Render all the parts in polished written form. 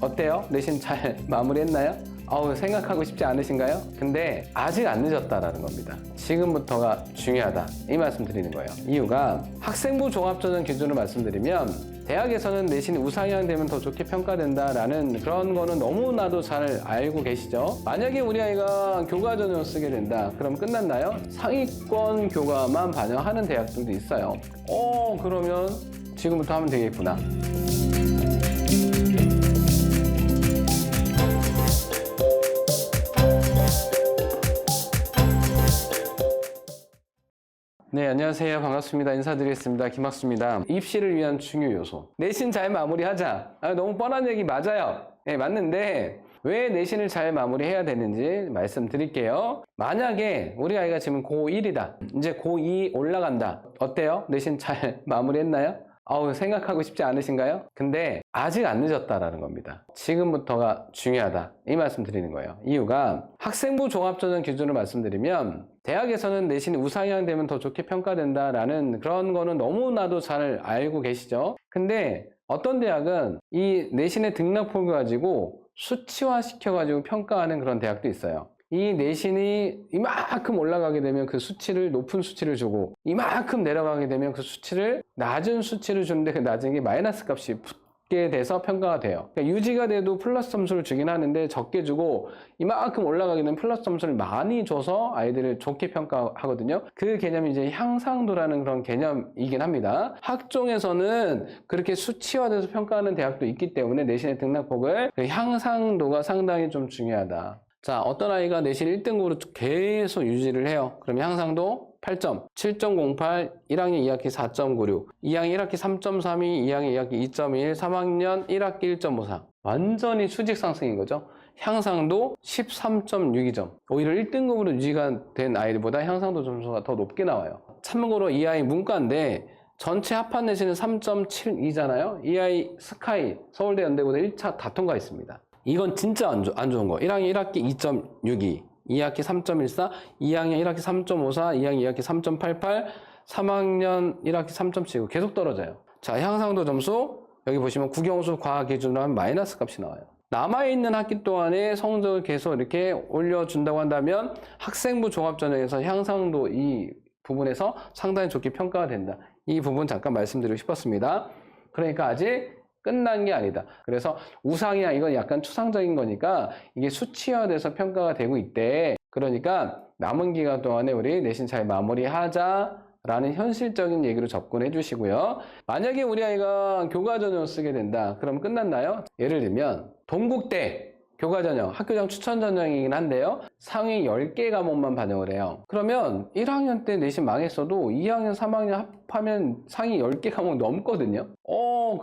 어때요? 내신 잘 마무리했나요? 생각하고 싶지 않으신가요? 근데 아직 안 늦었다라는 겁니다. 지금부터가 중요하다, 이 말씀 드리는 거예요. 이유가 학생부 종합전형 기준으로 말씀드리면 대학에서는 내신이 우상향 되면 더 좋게 평가된다라는 그런 거는 너무나도 잘 알고 계시죠? 만약에 우리 아이가 교과 전형을 쓰게 된다, 그럼 끝났나요? 상위권 교과만 반영하는 대학들도 있어요. 그러면 지금부터 하면 되겠구나. 네, 안녕하세요. 반갑습니다. 인사드리겠습니다. 김학수입니다. 입시를 위한 중요 요소. 내신 잘 마무리하자. 너무 뻔한 얘기 맞아요. 네, 맞는데 왜 내신을 잘 마무리해야 되는지 말씀드릴게요. 만약에 우리 아이가 지금 고1이다. 이제 고2 올라간다. 어때요? 내신 잘 마무리했나요? 생각하고 싶지 않으신가요? 근데 아직 안 늦었다라는 겁니다. 지금부터가 중요하다, 이 말씀 드리는 거예요. 이유가 학생부 종합전형 기준으로 말씀드리면 대학에서는 내신이 우상향 되면 더 좋게 평가된다라는 그런 거는 너무나도 잘 알고 계시죠? 근데 어떤 대학은 이 내신의 등락폭을 가지고 수치화 시켜가지고 평가하는 그런 대학도 있어요. 이 내신이 이만큼 올라가게 되면 그 수치를, 높은 수치를 주고, 이만큼 내려가게 되면 그 수치를, 낮은 수치를 주는데 그 낮은 게 마이너스 값이 붙게 돼서 평가가 돼요. 그러니까 유지가 돼도 플러스 점수를 주긴 하는데 적게 주고, 이만큼 올라가게 되면 플러스 점수를 많이 줘서 아이들을 좋게 평가하거든요. 그 개념이 이제 향상도라는 그런 개념이긴 합니다. 학종에서는 그렇게 수치화돼서 평가하는 대학도 있기 때문에 내신의 등락폭을, 향상도가 상당히 좀 중요하다. 자, 어떤 아이가 내신 1등급으로 계속 유지를 해요. 그럼 향상도 8점, 7.08, 1학년 2학기 4.96, 2학년 1학기 3.32, 2학년 2학기 2.1, 3학년 1학기 1.54. 완전히 수직 상승인 거죠. 향상도 13.62점. 오히려 1등급으로 유지가 된 아이들보다 향상도 점수가 더 높게 나와요. 참고로 이 아이 문과인데 전체 합한 내신은 3.72잖아요. 이 아이 스카이, 서울대 연대고대 1차 다 통과했습니다. 이건 진짜 안 좋은 거. 1학년 1학기 2.62, 2학기 3.14, 2학년 1학기 3.54, 2학년 2학기 3.88, 3학년 1학기 3.79 계속 떨어져요. 자, 향상도 점수 여기 보시면 국영수 과학 기준으로 하면 마이너스 값이 나와요. 남아있는 학기 동안에 성적을 계속 이렇게 올려준다고 한다면 학생부 종합전형에서 향상도 이 부분에서 상당히 좋게 평가가 된다. 이 부분 잠깐 말씀드리고 싶었습니다. 그러니까 아직 끝난 게 아니다. 그래서 우상이야, 이건 약간 추상적인 거니까 이게 수치화돼서 평가가 되고 있대. 그러니까 남은 기간 동안에 우리 내신 잘 마무리하자라는 현실적인 얘기로 접근해 주시고요. 만약에 우리 아이가 교과전형을 쓰게 된다, 그럼 끝났나요? 예를 들면 동국대 교과전형, 학교장 추천전형이긴 한데요, 상위 10개 과목만 반영을 해요. 그러면 1학년 때 내신 망했어도 2학년, 3학년 합하면 상위 10개 과목 넘거든요.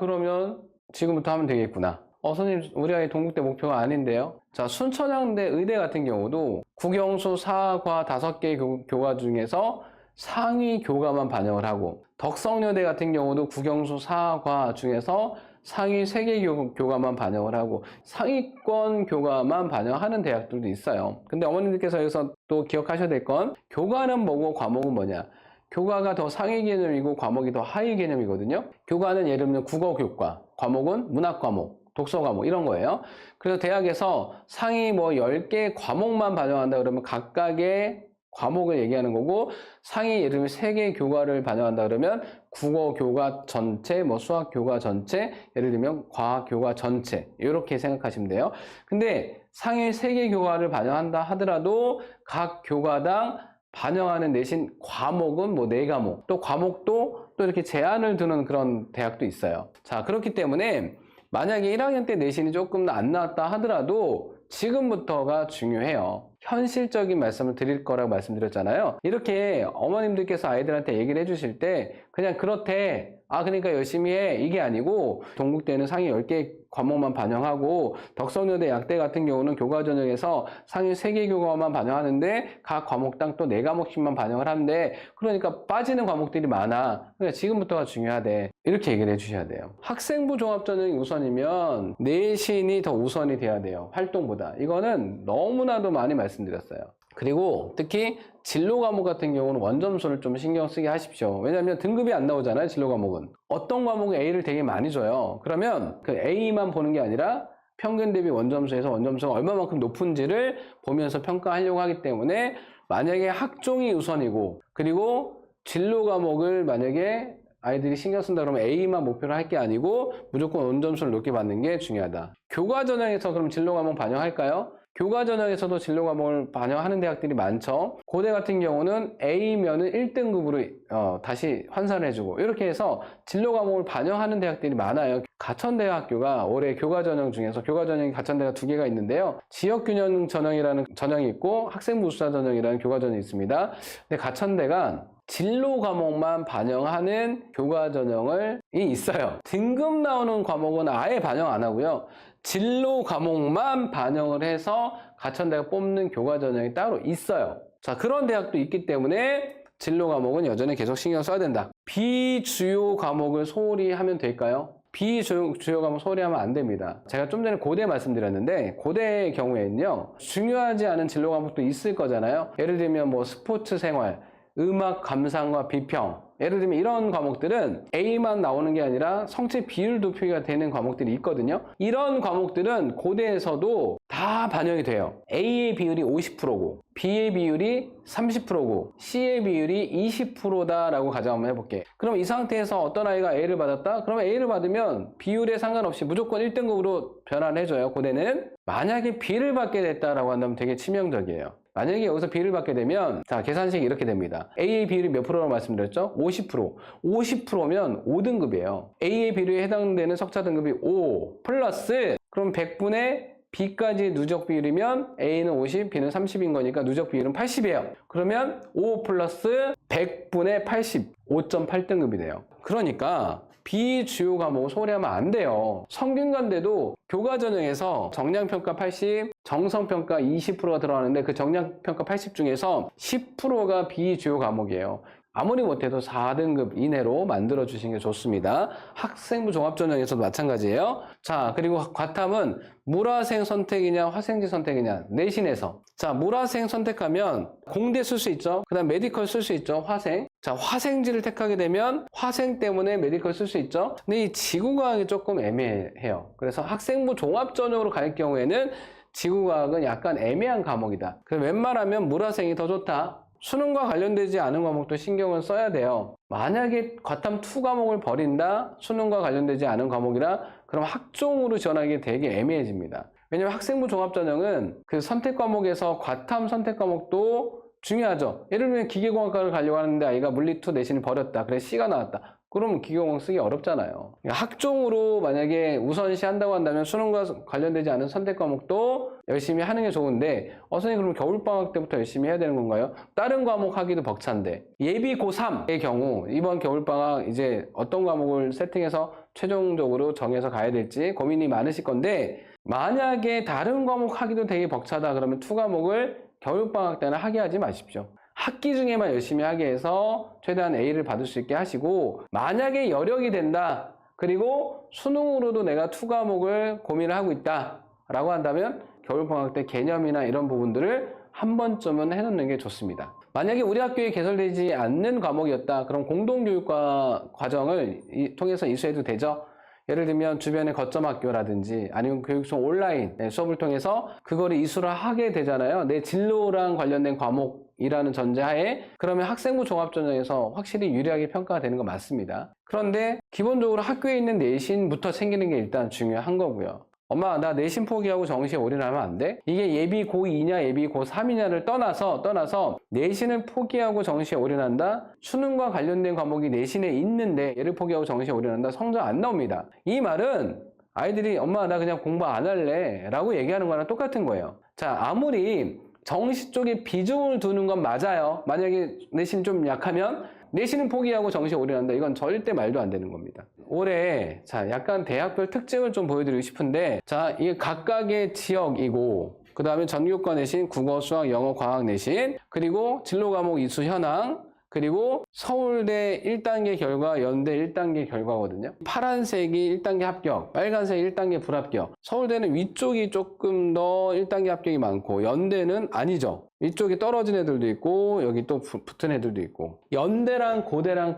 그러면 지금부터 하면 되겠구나. 선생님, 우리 아이 동국대 목표가 아닌데요. 자, 순천향대 의대 같은 경우도 국영수 4과 5개 교과 중에서 상위 교과만 반영을 하고, 덕성여대 같은 경우도 국영수 4과 중에서 상위 3개 교과만 반영을 하고 상위권 교과만 반영하는 대학들도 있어요. 근데 어머님들께서 여기서 또 기억하셔야 될 건, 교과는 뭐고 과목은 뭐냐. 교과가 더 상위 개념이고 과목이 더 하위 개념이거든요. 교과는 예를 들면 국어 교과, 과목은 문학 과목, 독서 과목 이런 거예요. 그래서 대학에서 상위 10개 과목만 반영한다 그러면 각각의 과목을 얘기하는 거고, 상위 예를 들면 3개 교과를 반영한다 그러면 국어 교과 전체, 수학 교과 전체, 예를 들면 과학 교과 전체, 이렇게 생각하시면 돼요. 근데 상위 3개 교과를 반영한다 하더라도 각 교과당 반영하는 내신 과목은 4과목, 또 과목도 또 이렇게 제한을 두는 그런 대학도 있어요. 자, 그렇기 때문에 만약에 1학년 때 내신이 조금 안 나왔다 하더라도 지금부터가 중요해요. 현실적인 말씀을 드릴 거라고 말씀드렸잖아요. 이렇게 어머님들께서 아이들한테 얘기를 해주실 때 그냥 그렇대, 그러니까 열심히 해, 이게 아니고, 동국대는 상위 10개 과목만 반영하고 덕성여대 약대 같은 경우는 교과전형에서 상위 3개 교과만 반영하는데 각 과목당 또 4과목씩만 반영을 하는데, 그러니까 빠지는 과목들이 많아. 그러니까 지금부터가 중요하대, 이렇게 얘기를 해주셔야 돼요. 학생부 종합전형이 우선이면 내신이 더 우선이 돼야 돼요, 활동보다. 이거는 너무나도 많이 말씀드렸어요. 그리고 특히 진로 과목 같은 경우는 원점수를 좀 신경 쓰게 하십시오. 왜냐하면 등급이 안 나오잖아요. 진로 과목은 어떤 과목에 A를 되게 많이 줘요. 그러면 그 A만 보는 게 아니라 평균 대비 원점수에서 원점수가 얼마만큼 높은지를 보면서 평가하려고 하기 때문에 만약에 학종이 우선이고 그리고 진로 과목을 만약에 아이들이 신경 쓴다 그러면 A만 목표로 할 게 아니고 무조건 원점수를 높게 받는 게 중요하다. 교과 전형에서 그럼 진로 과목 반영할까요? 교과 전형에서도 진로 과목을 반영하는 대학들이 많죠. 고대 같은 경우는 A면은 1등급으로 다시 환산을 해주고 이렇게 해서 진로 과목을 반영하는 대학들이 많아요. 가천대학교가 올해 교과 전형 중에서 교과 전형이 가천대가 2개가 있는데요. 지역균형 전형이라는 전형이 있고 학생부 수사 전형이라는 교과 전형이 있습니다. 근데 가천대가 진로 과목만 반영하는 교과 전형이 있어요. 등급 나오는 과목은 아예 반영 안 하고요. 진로 과목만 반영을 해서 가천대가 뽑는 교과 전형이 따로 있어요. 자, 그런 대학도 있기 때문에 진로 과목은 여전히 계속 신경 써야 된다. 비주요 과목을 소홀히 하면 될까요? 비주요 과목 소홀히 하면 안 됩니다. 제가 좀 전에 고대 말씀드렸는데 고대의 경우에는요, 중요하지 않은 진로 과목도 있을 거잖아요. 예를 들면 뭐 스포츠 생활, 음악 감상과 비평, 예를 들면 이런 과목들은 A만 나오는 게 아니라 성취 비율도 표기가 되는 과목들이 있거든요. 이런 과목들은 고대에서도 다 반영이 돼요. A의 비율이 50%고 B의 비율이 30%고 C의 비율이 20%다라고 가정 한번 해볼게. 그럼 이 상태에서 어떤 아이가 A를 받았다? 그러면 A를 받으면 비율에 상관없이 무조건 1등급으로 변환을 해줘요. 고대는. 만약에 B를 받게 됐다라고 한다면 되게 치명적이에요. 만약에 여기서 B를 받게 되면 자, 계산식이 이렇게 됩니다. A의 비율이 몇 프로라고 말씀드렸죠? 50%. 50%면 5등급이에요. A의 비율에 해당되는 석차 등급이 5 플러스 그럼 100분의 B까지 누적 비율이면 A는 50, B는 30인 거니까 누적 비율은 80이에요. 그러면 5 플러스 100분의 80, 5.8등급이 돼요. 그러니까 비주요 과목을 소홀히 하면 안 돼요. 성균관대도 교과 전형에서 정량평가 80, 정성평가 20%가 들어가는데 그 정량평가 80 중에서 10%가 비주요 과목이에요. 아무리 못해도 4등급 이내로 만들어 주시는 게 좋습니다. 학생부 종합전형에서도 마찬가지예요. 자, 그리고 과탐은 물화생 선택이냐 화생지 선택이냐 내신에서 자, 물화생 선택하면 공대 쓸 수 있죠. 그 다음 메디컬 쓸 수 있죠. 화생. 자, 화생지를 택하게 되면 화생 때문에 메디컬 쓸 수 있죠. 근데 이 지구과학이 조금 애매해요. 그래서 학생부 종합전형으로 갈 경우에는 지구과학은 약간 애매한 과목이다. 그래서 웬만하면 물화생이 더 좋다. 수능과 관련되지 않은 과목도 신경을 써야 돼요. 만약에 과탐 2 과목을 버린다? 수능과 관련되지 않은 과목이라 그럼 학종으로 지원하기 되게 애매해집니다. 왜냐면 학생부 종합전형은 그 선택 과목에서 과탐 선택 과목도 중요하죠. 예를 들면 기계공학과를 가려고 하는데 아이가 물리2 내신을 버렸다. 그래 C가 나왔다. 그럼 기계공학 쓰기 어렵잖아요. 학종으로 만약에 우선시 한다고 한다면 수능과 관련되지 않은 선택 과목도 열심히 하는 게 좋은데 선생님 그럼 겨울방학 때부터 열심히 해야 되는 건가요? 다른 과목 하기도 벅찬데 예비 고3의 경우 이번 겨울방학 이제 어떤 과목을 세팅해서 최종적으로 정해서 가야 될지 고민이 많으실 건데 만약에 다른 과목 하기도 되게 벅차다 그러면 2 과목을 겨울방학 때는 하게 하지 마십시오. 학기 중에만 열심히 하게 해서 최대한 A를 받을 수 있게 하시고 만약에 여력이 된다 그리고 수능으로도 내가 2 과목을 고민을 하고 있다 라고 한다면 겨울방학 때 개념이나 이런 부분들을 한 번쯤은 해놓는 게 좋습니다. 만약에 우리 학교에 개설되지 않는 과목이었다 그럼 공동교육과 과정을 통해서 이수해도 되죠. 예를 들면 주변의 거점학교라든지 아니면 교육청 온라인 수업을 통해서 그거를 이수를 하게 되잖아요. 내 진로랑 관련된 과목이라는 전제하에 그러면 학생부 종합전형에서 확실히 유리하게 평가가 되는 건 맞습니다. 그런데 기본적으로 학교에 있는 내신부터 챙기는 게 일단 중요한 거고요. 엄마 나 내신 포기하고 정시에 올인하면 안 돼? 이게 예비 고2냐 예비 고3이냐를 떠나서 내신을 포기하고 정시에 올인한다? 수능과 관련된 과목이 내신에 있는데 얘를 포기하고 정시에 올인한다? 성적 안 나옵니다. 이 말은 아이들이 엄마 나 그냥 공부 안 할래 라고 얘기하는 거랑 똑같은 거예요. 자, 아무리 정시 쪽에 비중을 두는 건 맞아요. 만약에 내신이 좀 약하면 내신은 포기하고 정시에 올인한다. 이건 절대 말도 안 되는 겁니다. 올해 자 약간 대학별 특징을 좀 보여드리고 싶은데 자 이게 각각의 지역이고 그 다음에 전교과 내신, 국어, 수학, 영어, 과학 내신 그리고 진로 과목 이수 현황 그리고 서울대 1단계 결과, 연대 1단계 결과거든요. 파란색이 1단계 합격, 빨간색이 1단계 불합격. 서울대는 위쪽이 조금 더 1단계 합격이 많고 연대는 아니죠. 위쪽이 떨어진 애들도 있고 여기 또 붙은 애들도 있고 연대랑 고대랑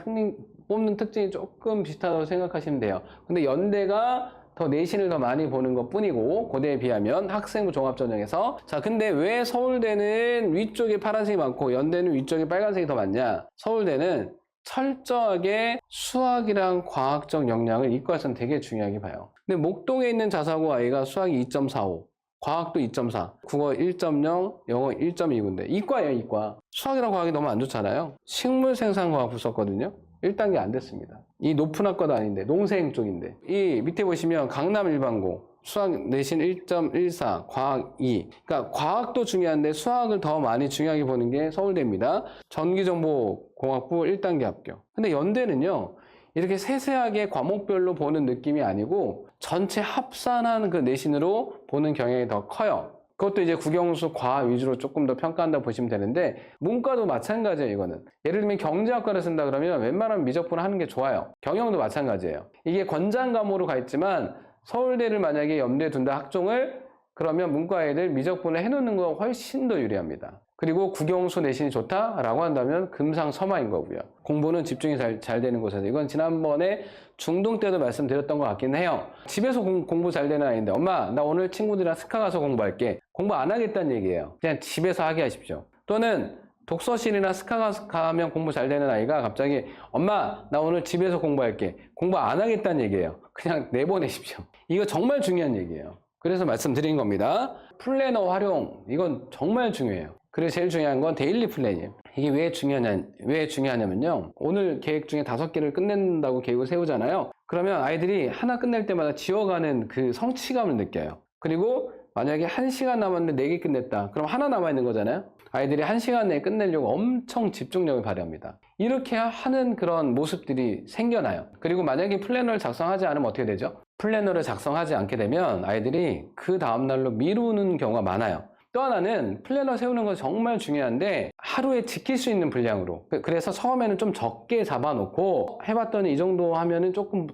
뽑는 특징이 조금 비슷하다고 생각하시면 돼요. 근데 연대가 더 내신을 더 많이 보는 것 뿐이고, 고대에 비하면 학생부 종합전형에서. 자, 근데 왜 서울대는 위쪽에 파란색이 많고 연대는 위쪽에 빨간색이 더 많냐? 서울대는 철저하게 수학이랑 과학적 역량을 이과에서는 되게 중요하게 봐요. 근데 목동에 있는 자사고 아이가 수학이 2.45, 과학도 2.4, 국어 1.0, 영어 1.29인데 이과예요, 이과. 수학이랑 과학이 너무 안 좋잖아요. 식물생산과학부 썼거든요. 1단계 안 됐습니다. 이 높은 학과도 아닌데, 농생 쪽인데. 이 밑에 보시면 강남 일반고, 수학 내신 1.14, 과학 2. 그러니까 과학도 중요한데 수학을 더 많이 중요하게 보는 게 서울대입니다. 전기정보공학부 1단계 합격. 근데 연대는요, 이렇게 세세하게 과목별로 보는 느낌이 아니고 전체 합산한 그 내신으로 보는 경향이 더 커요. 그것도 이제 국영수 과학 위주로 조금 더 평가한다고 보시면 되는데, 문과도 마찬가지예요. 이거는 예를 들면 경제학과를 쓴다 그러면 웬만하면 미적분을 하는 게 좋아요. 경영도 마찬가지예요. 이게 권장 과목으로 가 있지만 서울대를 만약에 염두에 둔다 학종을, 그러면 문과 애들 미적분을 해놓는 거 훨씬 더 유리합니다. 그리고 국영수 내신이 좋다라고 한다면 금상첨화인 거고요. 공부는 집중이 잘 되는 곳에서. 이건 지난번에 중등 때도 말씀드렸던 것 같긴 해요. 집에서 공부 잘 되는 아이인데, 엄마 나 오늘 친구들이랑 스카 가서 공부할게. 공부 안 하겠다는 얘기예요. 그냥 집에서 하게 하십시오. 또는 독서실이나 스카 가면 공부 잘 되는 아이가 갑자기 엄마 나 오늘 집에서 공부할게. 공부 안 하겠다는 얘기예요. 그냥 내보내십시오. 이거 정말 중요한 얘기예요. 그래서 말씀드린 겁니다. 플래너 활용, 이건 정말 중요해요. 그래서 제일 중요한 건 데일리 플랜이에요. 이게 왜 중요하냐면요. 오늘 계획 중에 5개를 끝낸다고 계획을 세우잖아요. 그러면 아이들이 하나 끝낼 때마다 지워가는 그 성취감을 느껴요. 그리고 만약에 1시간 남았는데 4개 끝냈다. 그럼 하나 남아있는 거잖아요. 아이들이 1시간 내에 끝내려고 엄청 집중력을 발휘합니다. 이렇게 하는 그런 모습들이 생겨나요. 그리고 만약에 플래너를 작성하지 않으면 어떻게 되죠? 플래너를 작성하지 않게 되면 아이들이 그 다음날로 미루는 경우가 많아요. 또 하나는 플래너 세우는 건 정말 중요한데 하루에 지킬 수 있는 분량으로. 그래서 처음에는 좀 적게 잡아놓고 해봤더니 이 정도 하면은 조금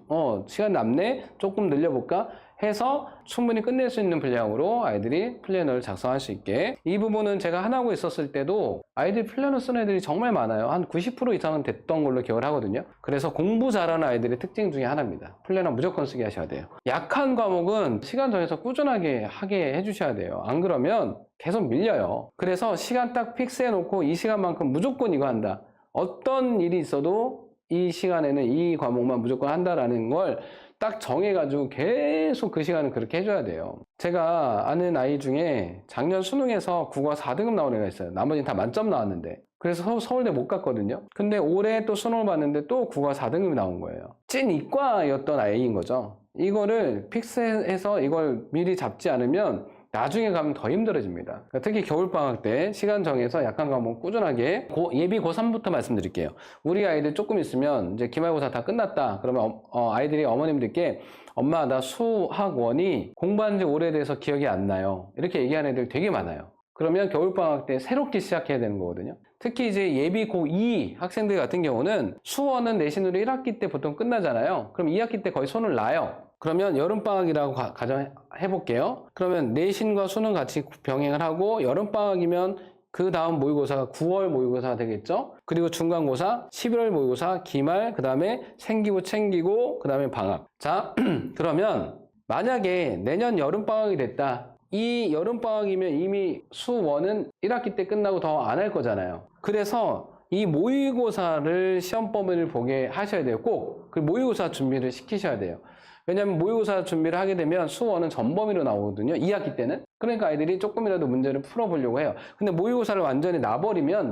시간 남네? 조금 늘려볼까? 해서 충분히 끝낼 수 있는 분량으로 아이들이 플래너를 작성할 수 있게. 이 부분은 제가 하나고 있었을 때도 아이들이 플래너 쓰는 애들이 정말 많아요. 한 90% 이상은 됐던 걸로 기억을 하거든요. 그래서 공부 잘하는 아이들의 특징 중에 하나입니다. 플래너 무조건 쓰게 하셔야 돼요. 약한 과목은 시간 정해서 꾸준하게 하게 해주셔야 돼요. 안 그러면 계속 밀려요. 그래서 시간 딱 픽스해 놓고 이 시간만큼 무조건 이거 한다. 어떤 일이 있어도 이 시간에는 이 과목만 무조건 한다라는 걸 딱 정해가지고 계속 그 시간을 그렇게 해줘야 돼요. 제가 아는 아이 중에 작년 수능에서 국어 4등급 나온 애가 있어요. 나머지는 다 만점 나왔는데. 그래서 서울대 못 갔거든요. 근데 올해 또 수능을 봤는데 또 국어 4등급이 나온 거예요. 찐 이과였던 아이인 거죠. 이거를 픽스해서 이걸 미리 잡지 않으면 나중에 가면 더 힘들어집니다. 특히 겨울방학 때 시간 정해서 약한 과목 꾸준하게 예비 고3부터 말씀드릴게요. 우리 아이들 조금 있으면 이제 기말고사 다 끝났다. 그러면 아이들이 어머님들께 엄마 나 수학원이 공부한 지 오래돼서 기억이 안 나요. 이렇게 얘기하는 애들 되게 많아요. 그러면 겨울방학 때 새롭게 시작해야 되는 거거든요. 특히 이제 예비 고2 학생들 같은 경우는 수원은 내신으로 1학기 때 보통 끝나잖아요. 그럼 2학기 때 거의 손을 놔요. 그러면 여름방학이라고 가정해볼게요. 그러면 내신과 수능 같이 병행을 하고 여름방학이면 그 다음 모의고사가 9월 모의고사가 되겠죠. 그리고 중간고사, 11월 모의고사, 기말, 그 다음에 생기고 챙기고, 그 다음에 방학. 자, 그러면 만약에 내년 여름방학이 됐다. 이 여름방학이면 이미 수1은 1학기 때 끝나고 더 안 할 거잖아요. 그래서 이 모의고사를 시험 범위를 보게 하셔야 돼요. 꼭. 그 모의고사 준비를 시키셔야 돼요. 왜냐하면 모의고사 준비를 하게 되면 수1은 전범위로 나오거든요. 2학기 때는. 그러니까 아이들이 조금이라도 문제를 풀어보려고 해요. 근데 모의고사를 완전히 놔버리면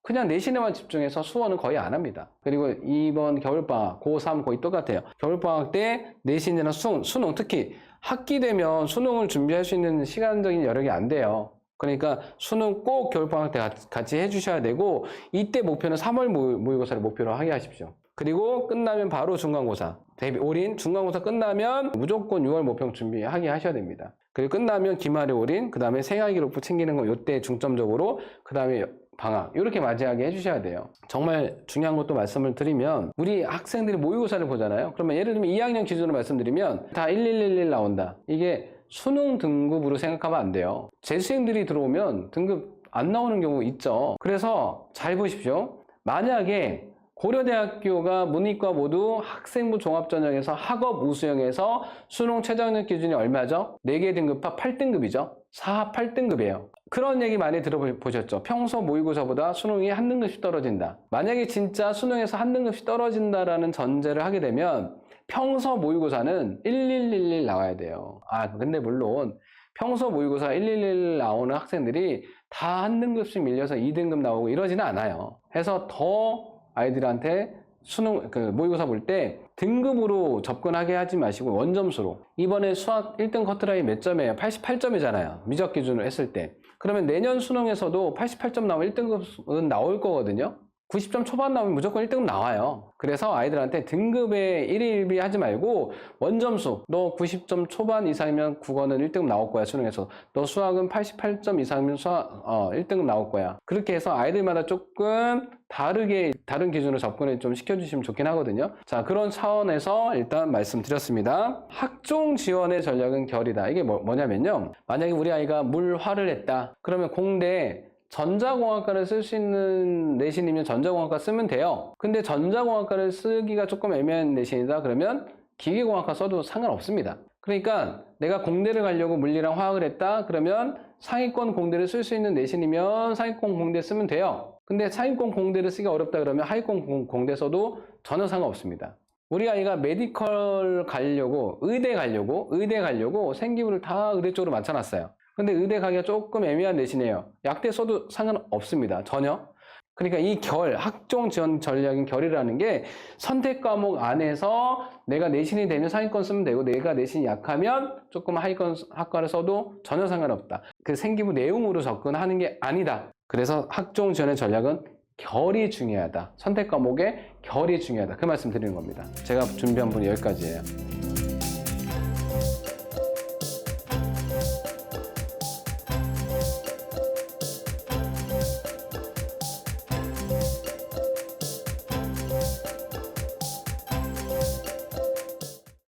그냥 내신에만 집중해서 수1은 거의 안 합니다. 그리고 이번 겨울방학, 고3 거의 똑같아요. 겨울방학 때 내신이나 수능, 특히 학기 되면 수능을 준비할 수 있는 시간적인 여력이 안 돼요. 그러니까 수능 꼭 겨울방학 때 같이 해주셔야 되고, 이때 목표는 3월 모의고사를 목표로 하게 하십시오. 그리고 끝나면 바로 중간고사, 올인, 중간고사 끝나면 무조건 6월 모평 준비하게 하셔야 됩니다. 그리고 끝나면 기말에 올인, 그 다음에 생활기록부 챙기는 거 이때 중점적으로, 그 다음에 방학, 이렇게 맞이하게 해주셔야 돼요. 정말 중요한 것도 말씀을 드리면, 우리 학생들이 모의고사를 보잖아요. 그러면 예를 들면 2학년 기준으로 말씀드리면 다 1111 나온다. 이게 수능 등급으로 생각하면 안 돼요. 재수생들이 들어오면 등급 안 나오는 경우 있죠. 그래서 잘 보십시오. 만약에 고려대학교가 문이과 모두 학생부 종합전형에서 학업 우수형에서 수능 최저학력 기준이 얼마죠? 4개 등급합 8등급이죠. 4합 8등급이에요. 그런 얘기 많이 들어보셨죠? 평소 모의고사보다 수능이 한 등급씩 떨어진다. 만약에 진짜 수능에서 한 등급씩 떨어진다라는 전제를 하게 되면 평소 모의고사는 1111 나와야 돼요. 근데 물론 평소 모의고사 1111 나오는 학생들이 다 한 등급씩 밀려서 2등급 나오고 이러지는 않아요. 해서 더 아이들한테 수능 모의고사 볼 때 등급으로 접근하게 하지 마시고 원점수로. 이번에 수학 1등 커트라인 몇 점이에요? 88점이잖아요. 미적 기준으로 했을 때. 그러면 내년 수능에서도 88점 나오면 1등급은 나올 거거든요. 90점 초반 나오면 무조건 1등급 나와요. 그래서 아이들한테 등급에 1위 하지 말고 원점수, 너 90점 초반 이상이면 국어는 1등급 나올 거야, 수능에서. 너 수학은 88점 이상이면 1등급 나올 거야. 그렇게 해서 아이들마다 조금 다른 기준으로 접근을 좀 시켜주시면 좋긴 하거든요. 자, 그런 차원에서 일단 말씀드렸습니다. 학종 지원의 전략은 결이다. 이게 뭐냐면요. 만약에 우리 아이가 물화를 했다. 그러면 공대 전자공학과를 쓸 수 있는 내신이면 전자공학과 쓰면 돼요. 근데 전자공학과를 쓰기가 조금 애매한 내신이다 그러면 기계공학과 써도 상관없습니다. 그러니까 내가 공대를 가려고 물리랑 화학을 했다 그러면 상위권 공대를 쓸 수 있는 내신이면 상위권 공대 쓰면 돼요. 근데 상위권 공대를 쓰기 어렵다 그러면 하위권 공대 써도 전혀 상관없습니다. 우리 아이가 메디컬 가려고 의대 가려고 생기부를 다 의대 쪽으로 맞춰놨어요. 근데 의대 가기가 조금 애매한 내신이에요. 약대 써도 상관없습니다. 전혀. 그러니까 이 학종 지원 전략인 결이라는 게 선택 과목 안에서 내가 내신이 되면 상위권 쓰면 되고 내가 내신이 약하면 조금 하위권 학과를 써도 전혀 상관없다. 그 생기부 내용으로 접근하는 게 아니다. 그래서 학종 지원의 전략은 결이 중요하다. 선택 과목의 결이 중요하다. 그 말씀 드리는 겁니다. 제가 준비한 분이 여기까지예요.